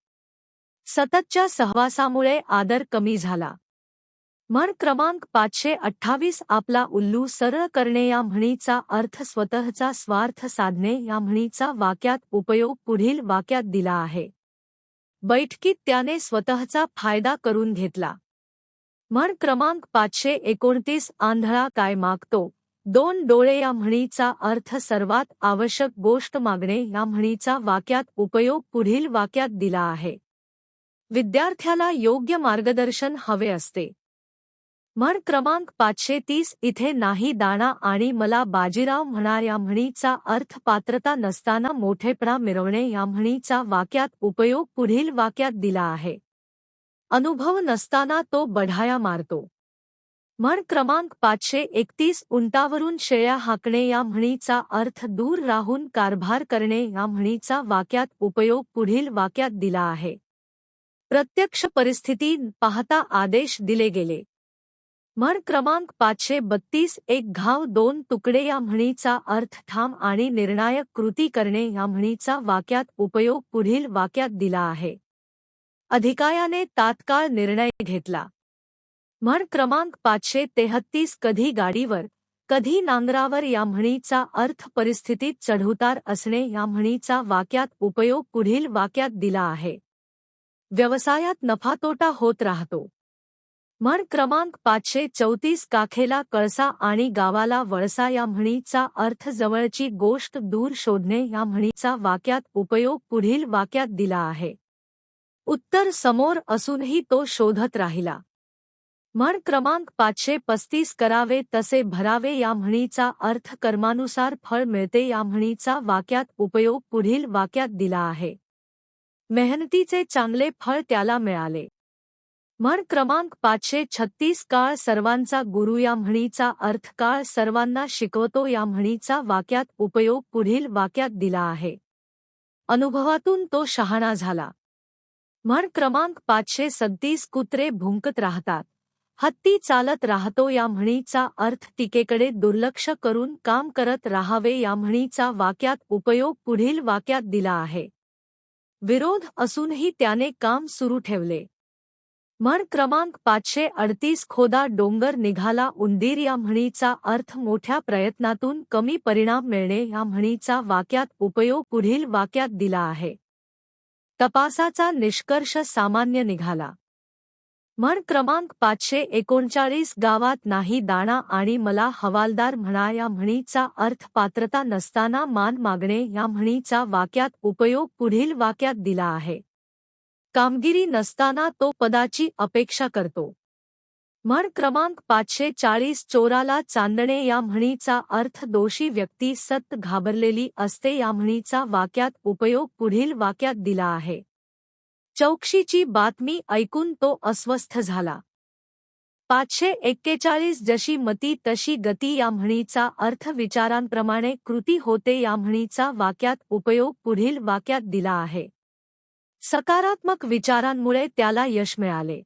S1: सततच्या सहवासामुळे आदर कमी झाला. म्हण क्रमांक 528 आपला उल्लू सरळ करणे या म्हणीचा अर्थ स्वतःचा स्वार्थ साधणे या म्हणीचा वाक्यात उपयोग पुढील वाक्यात दिला आहे. बैठकीत त्याने स्वतःचा फायदा करून घेतला. म्हण क्रमांक 529 आंधळा काय मागतो, दोन डोळे या म्हणीचा अर्थ सर्वात आवश्यक गोष्ट मागणे या म्हणीचा वाक्यात उपयोग पुढील वाक्यात दिला आहे. विद्यार्थ्याला योग्य मार्गदर्शन हवे असते. म्हण क्रमांक 530 इथे नाही दाणा आणि मला बाजीराव म्हणा या म्हणीचा अर्थ पात्रता नसताना मोठेपणा मिरवणे या म्हणीचा वाक्यात उपयोग पुढील वाक्यात दिला आहे. अनुभव नसताना तो बढाया मारतो. म्हण क्रमांक 531 उंटावरून शेळ्या हाकणे या म्हणीचा अर्थ दूर राहून कारभार करणे या म्हणीचा वाक्यात उपयोग पुढील वाक्यात दिला आहे. प्रत्यक्ष परिस्थिती पाहता आदेश दिले गेले. म्हण क्रमांक 532 एक घाव दोन तुकडे या म्हणीचा अर्थ ठाम आणि निर्णायक कृती करणे या म्हणीचा वाक्यात उपयोग पुढील वाक्यात दिला आहे. अधिकायाने तात्काळ निर्णय घेतला. म्हण क्रमांक 533 कधी गाडीवर कधी नांगरावर या म्हणीचा अर्थ परिस्थितीत चढउतार असणे या म्हणीचा वाक्यात उपयोग पुढील वाक्यात दिला आहे. व्यवसायात नफातोटा होत राहतो. म्हण क्रमांक 534 काखेला कळसा आणि गावाला वळसा या म्हणीचा अर्थ जवळची गोष्ट दूर शोधणे या म्हणीचा वाक्यात उपयोग पुढील वाक्यात दिला आहे. उत्तर समोर असूनही तो शोधत राहिला. म्हण क्रमांक 535 करावे तसे भरावे या म्हणीचा अर्थ कर्मानुसार फळ मिळते या म्हणीचा वाक्यात उपयोग पुढील वाक्यात दिला आहे. मेहनतीचे चांगले फळ त्याला मिळाले. म्हण क्रमांक 536 काळ सर्वांचा गुरु या म्हणीचा अर्थ काळ सर्वांना शिकवतो या म्हणीचा वाक्यात उपयोग पुढील वाक्यात दिला आहे. अनुभवातून तो शहाणा झाला. म्हण क्रमांक 537 कुत्रे भुंकत राहतात, हत्ती चालत राहतो या म्हणीचा अर्थ टीकेकडे दुर्लक्ष करून काम करत राहावे या म्हणीचा वाक्यात उपयोग पुढील वाक्यात दिला आहे. विरोध असूनही त्याने काम सुरू ठेवले. म्हण क्रमांक 538 खोदा डोंगर निघाला उंदीर या म्हणीचा अर्थ मोठ्या प्रयत्नातून कमी परिणाम मिळणे या म्हणीचा वाक्यात उपयोग पुढील वाक्यात दिला आहे. तपासाचा निष्कर्ष सामान्य निघाला. म्हण क्रमांक 539 गावात नाही दाणा आणि मला हवालदार म्हणा या म्हणीचा अर्थ पात्रता नसताना मान मागणे या म्हणीचा वाक्यात उपयोग पुढील वाक्यात दिला आहे. कामगिरी नसताना तो पदाची अपेक्षा करतो. म्हण क्रमांक 540 चोराला चांदणे या म्हणीचा अर्थ दोषी व्यक्ती सतत घाबरलेली असते या म्हणीचा वाक्यात उपयोग पुढील वाक्यात दिला आहे. चौकशीची बातमी ऐकून तो अस्वस्थ झाला. 541 जशी मती तशी गती या म्हणीचा अर्थ विचारांप्रमाणे कृती होते या म्हणीचा वाक्यात उपयोग पुढील वाक्यात दिला आहे. सकारात्मक विचारांमुळे त्याला यश मिळाले.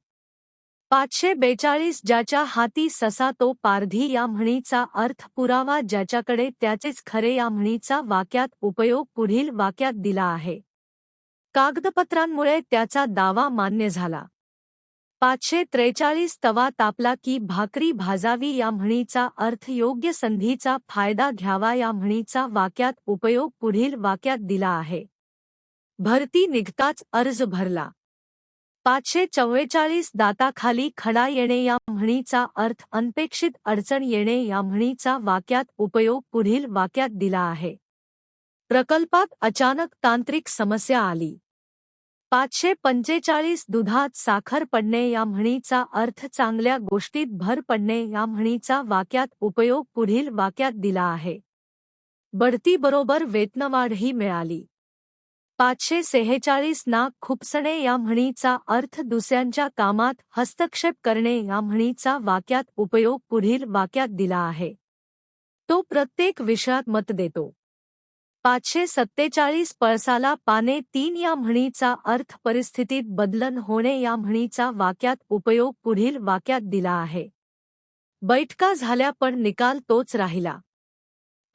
S1: 542 ज्याच्या हाती ससा तो पारधी या म्हणीचा अर्थ पुरावा ज्याच्याकडे त्याचेच खरे या म्हणीचा वाक्यात उपयोग पुढील वाक्यात दिला आहे. कागदपत्रांमुळे त्याचा दावा मान्य झाला. 543 तवा तापला की भाकरी भाजावी या म्हणीचा अर्थ योग्य संधीचा फायदा घ्यावा या म्हणीचा वाक्यात उपयोग पुढील वाक्यात दिला आहे. भरती निघताच अर्ज भरला. 544 दाताखाली खडा येणे या म्हणीचा अर्थ अनपेक्षित अडचण येणे या म्हणीचा वाक्यात उपयोग पुढील वाक्यात दिला आहे. प्रकल्पात अचानक तांत्रिक समस्या आली. 545 दुधात साखर पडणे या म्हणीचा अर्थ चांगल्या गोष्टीत भर पडणे या म्हणीचा वाक्यात उपयोग पुढील वाक्यात दिला आहे. बढतीबरोबर वेतनवाढही मिळाली. 546 नाक खुपसणे या म्हणीचा अर्थ दुसऱ्यांच्या कामात हस्तक्षेप करणे या म्हणीचा वाक्यात उपयोग पुढील वाक्यात दिला आहे. तो प्रत्येक विषयात मत देतो. 547 पळसाला पाने 3 या म्हणीचा अर्थ परिस्थितीत बदलन होणे या म्हणीचा वाक्यात उपयोग पुढील वाक्यात दिला आहे. बैठका झाल्या पण निकाल तोच राहिला.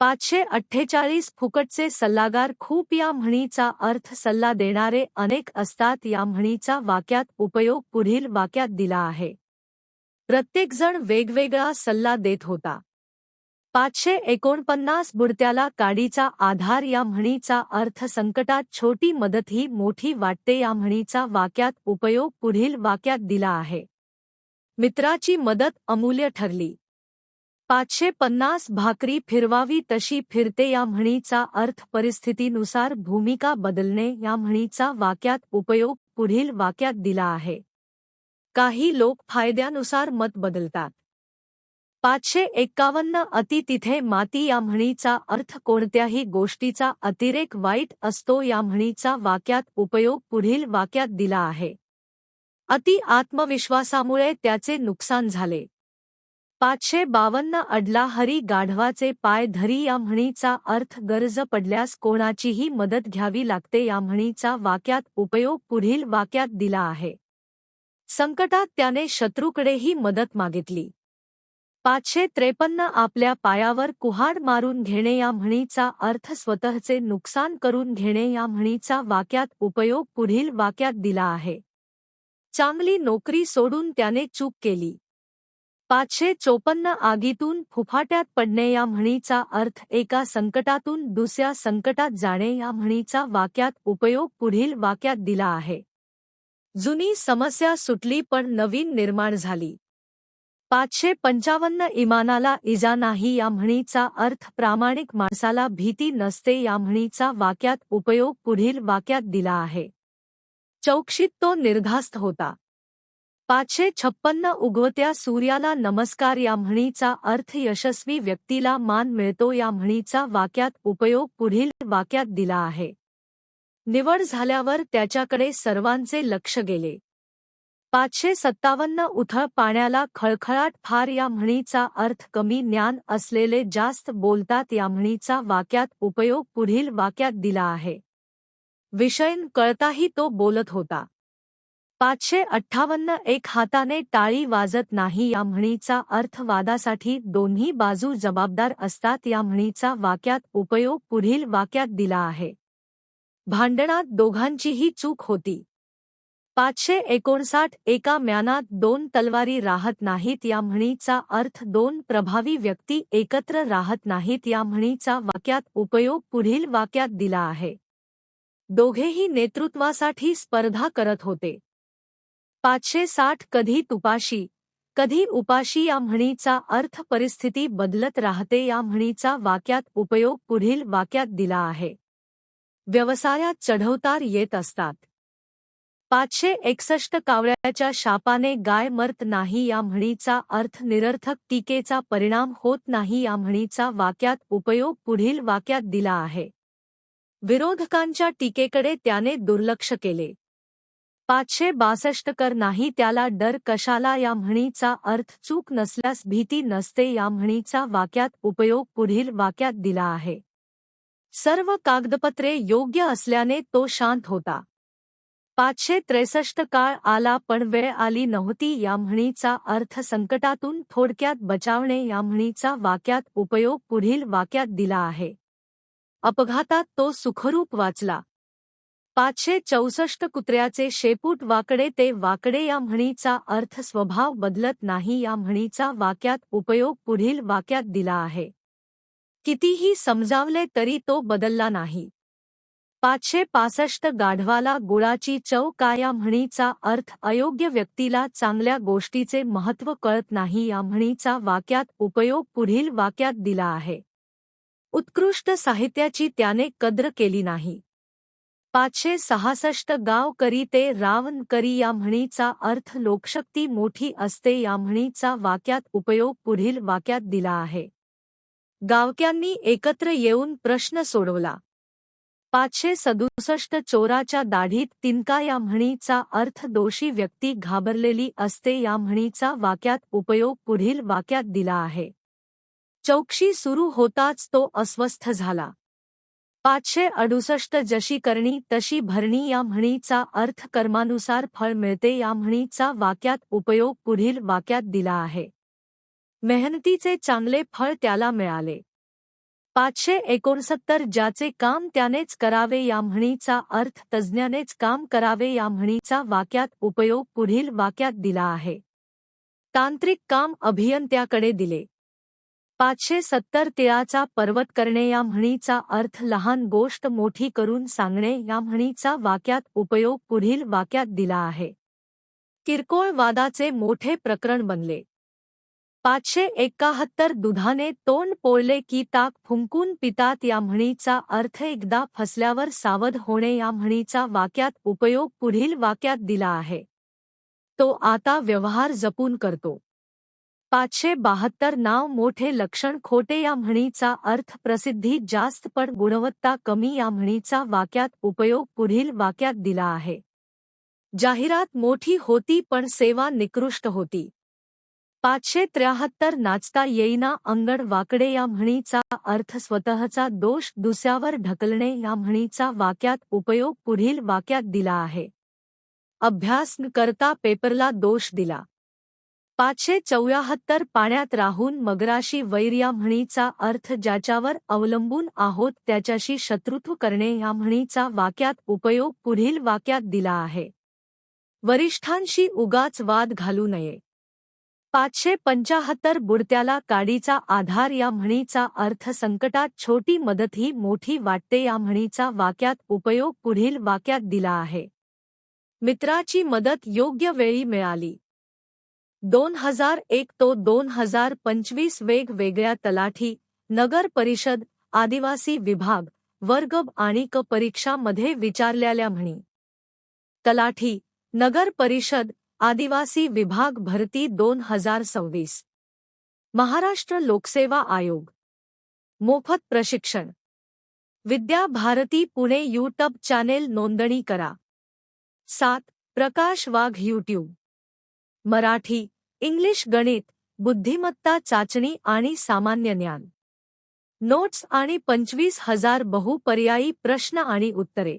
S1: 548 फुकटचे सल्लागार खूप या म्हणीचा अर्थ सल्ला देणारे अनेक असतात या म्हणीचा वाक्यात उपयोग पुढील वाक्यात दिला आहे. प्रत्येकजण वेगवेगळा सल्ला देत होता. 549 बुडत्याला काडीचा आधार या म्हणीचा अर्थ संकटात छोटी मदतही मोठी वाटते या म्हणीचा वाक्यात उपयोग पुढील वाक्यात दिला आहे. मित्राची मदत अमूल्य ठरली. 550 भाकरी फिरवावी तशी फिरते या म्हणीचा अर्थ परिस्थितीनुसार भूमिका बदलणे या म्हणीचा वाक्यात उपयोग पुढील वाक्यात दिला आहे. काही लोक फायद्यानुसार मत बदलतात. 551 अति तिथे माती या म्हणीचा अर्थ कोणत्याही गोष्टीचा अतिरेक वाईट असतो या म्हणीचा वाक्यात उपयोग पुढील वाक्यात दिला आहे. अति आत्मविश्वासामुळे त्याचे नुकसान झाले. 552 अडला हरी गाढवाचे पाय धरी या म्हणीचा अर्थ गरज पडल्यास कोणाचीही मदत घ्यावी लागते या म्हणीचा वाक्यात उपयोग पुढील वाक्यात दिला आहे. संकटात त्याने शत्रूकडेही मदत मागितली. 553 आपल्या पायावर कुऱ्हाड मारून घेणे या म्हणीचा अर्थ स्वतःचे नुकसान करून घेणे या म्हणीचा वाक्यात उपयोग पुढील वाक्यात दिला आहे. चांगली नोकरी सोडून त्याने चूक केली. 554 आगीतून फुफाट्यात पडणे या म्हणीचा अर्थ एका संकटातून दुसऱ्या संकटात जाणे या म्हणीचा वाक्यात उपयोग पुढील वाक्यात दिला आहे. जुनी समस्या सुटली पण नवीन निर्माण झाली. 555 इमानाला इजा नाही या म्हणीचा अर्थ प्रामाणिक माणसाला भीती नसते या म्हणीचा वाक्यात उपयोग पुढील वाक्यात दिला आहे. चौकशीत तो निर्धास्त होता. 556 उगवत्या सूर्याला नमस्कार या म्हणीचा अर्थ यशस्वी व्यक्तीला मान मिळतो या म्हणीचा वाक्यात उपयोग पुढील वाक्यात दिला आहे. निवड झाल्यावर त्याच्याकडे सर्वांचे लक्ष गेले. 557 उथळ पाण्याला खळखळाट फार या म्हणीचा अर्थ कमी ज्ञान असलेले जास्त बोलतात या म्हणीचा वाक्यात उपयोग पुढील वाक्यात दिला आहे. विषय कळताही तो बोलत होता. 558 एक हाताने टाळी वाजत नाही या म्हणीचा अर्थ वादासाठी दोन्ही बाजू जबाबदार असतात या म्हणीचा वाक्यात उपयोग पुढील वाक्यात दिला आहे. भांडणात दोघांचीही चूक होती. 559 एका म्यानात दोन तलवारी राहत नाहीत या म्हणीचा अर्थ दोन प्रभावी व्यक्ती एकत्र राहत नाहीत या म्हणीचा वाक्यात उपयोग पुढील वाक्यात दिला आहे. दोघेही नेतृत्वासाठी स्पर्धा करत होते. 560 कधी तुपाशी कधी उपाशी या म्हणीचा अर्थ परिस्थिती बदलत राहते या म्हणीचा वाक्यात उपयोग पुढील वाक्यात दिला आहे. व्यवसायात चढउतार येत असतात. 561 कावळ्याच्या शापाने गाय मरत नाही या म्हणीचा अर्थ निरर्थक टीकेचा परिणाम होत नाही या म्हणीचा वाक्यात उपयोग पुढील वाक्यात दिला आहे. विरोधकांच्या टीकेकडे त्याने दुर्लक्ष केले. 562 कर नाही त्याला डर कशाला या म्हणीचा अर्थ चूक नसल्यास भीती नसते या म्हणीचा वाक्यात उपयोग पुढील वाक्यात दिला आहे. सर्व कागदपत्रे योग्य असल्याने तो शांत होता. 563 काळ आला पण वेळ आली नव्हती या म्हणीचा अर्थ संकटातून थोडक्यात बचावणे या म्हणीचा वाक्यात उपयोग पुढील वाक्यात दिला आहे. अपघातात तो सुखरूप वाचला. 564 कुत्र्याचे शेपूट वाकडे ते वाकडे या म्हणीचा अर्थ स्वभाव बदलत नाही या म्हणीचा वाक्यात उपयोग पुढील वाक्यात दिला आहे. कितीही समजावले तरी तो बदलला नाही. 565 गाढवाला गुळाची चव काय या म्हणीचा अर्थ अयोग्य व्यक्तीला चांगल्या गोष्टीचे महत्त्व कळत नाही या म्हणीचा वाक्यात उपयोग पुढील वाक्यात दिला आहे. उत्कृष्ट साहित्याची त्याने कद्र केली नाही. 566 गाव करी ते रावण करी या म्हणीचा अर्थ लोकशक्ती मोठी असते या म्हणीचा वाक्यात उपयोग पुढील वाक्यात दिला आहे. गावक्यांनी एकत्र येऊन प्रश्न सोडवला. 567 चोराच्या दाढीत तिनका या म्हणीचा अर्थ दोषी व्यक्ती घाबरलेली असते या म्हणीचा वाक्यात उपयोग पुढील वाक्यात दिला आहे. चौकशी सुरू होताच तो अस्वस्थ झाला. 568 जशी करणी तशी भरणी या म्हणीचा अर्थ कर्मानुसार फळ मिळते या म्हणीचा वाक्यात उपयोग पुढील वाक्यात दिला आहे. मेहनतीचे चांगले फळ त्याला मिळाले. 569 ज्याचे काम त्यानेच करावे या म्हणीचा अर्थ तज्ज्ञानेच काम करावे या म्हणीचा वाक्यात उपयोग पुढील वाक्यात दिला आहे. तांत्रिक काम अभियंत्याकडे दिले. 570 तिळाचा पर्वत करणे या म्हणीचा अर्थ लहान गोष्ट मोठी करून सांगणे या म्हणीचा वाक्यात उपयोग पुढील वाक्यात दिला आहे. किरकोळ वादाचे मोठे प्रकरण बनले. 571 दुधाने तोंड पोळले की ताक फुंकून पितात या म्हणीचा अर्थ एकदा फसल्यावर सावध होणे या म्हणीचा वाक्यात उपयोग पुढील वाक्यात दिला आहे. तो आता व्यवहार जपून करतो. 572 नाव मोठे लक्षण खोटे या म्हणीचा अर्थ प्रसिद्धी जास्त पण गुणवत्ता कमी या म्हणीचा वाक्यात उपयोग पुढील वाक्यात दिला आहे. जाहिरात मोठी होती पण सेवा निकृष्ट होती. 573 नाचता येईना अंगण वाकडे या म्हणीचा अर्थ स्वतःचा दोष दुसऱ्यावर ढकलणे या म्हणीचा वाक्यात उपयोग पुढील वाक्यात दिला आहे. अभ्यास न करता पेपरला दोष दिला. 574 पाण्यात राहून मगराशी वैर या म्हणीचा अर्थ ज्याच्यावर अवलंबून आहोत त्याच्याशी शत्रुत्व करणे या म्हणीचा वाक्यात उपयोग पुढील वाक्यात दिला आहे. वरिष्ठांशी उगाच वाद घालू नये. 575 बुडत्याला काडीचा आधार या म्हणीचा अर्थ संकटात छोटी मदतही मोठी वाटते या म्हणीचा वाक्यात उपयोग पुढील वाक्यात दिला आहे. मित्राची मदत योग्य वेळी मिळाली. 2001 तो 2025 वेगवेगळ्या तलाठी, नगर परिषद, आदिवासी विभाग, वर्ग आणि क परीक्षामध्ये विचारलेल्या म्हणी. तलाठी, नगर परिषद, आदिवासी विभाग भरती 2026. महाराष्ट्र लोकसेवा आयोग. मोफत प्रशिक्षण. विद्या भारती पुणे यूट्यूब चॅनेल नोंदणी करा. 7. प्रकाश वाघ यूट्यूब. मराठी, इंग्लिश, गणित, बुद्धिमत्ता चाचणी आणि सामान्य ज्ञान. नोट्स आणि 25,000 बहुपर्यायी प्रश्न आणि उत्तरे.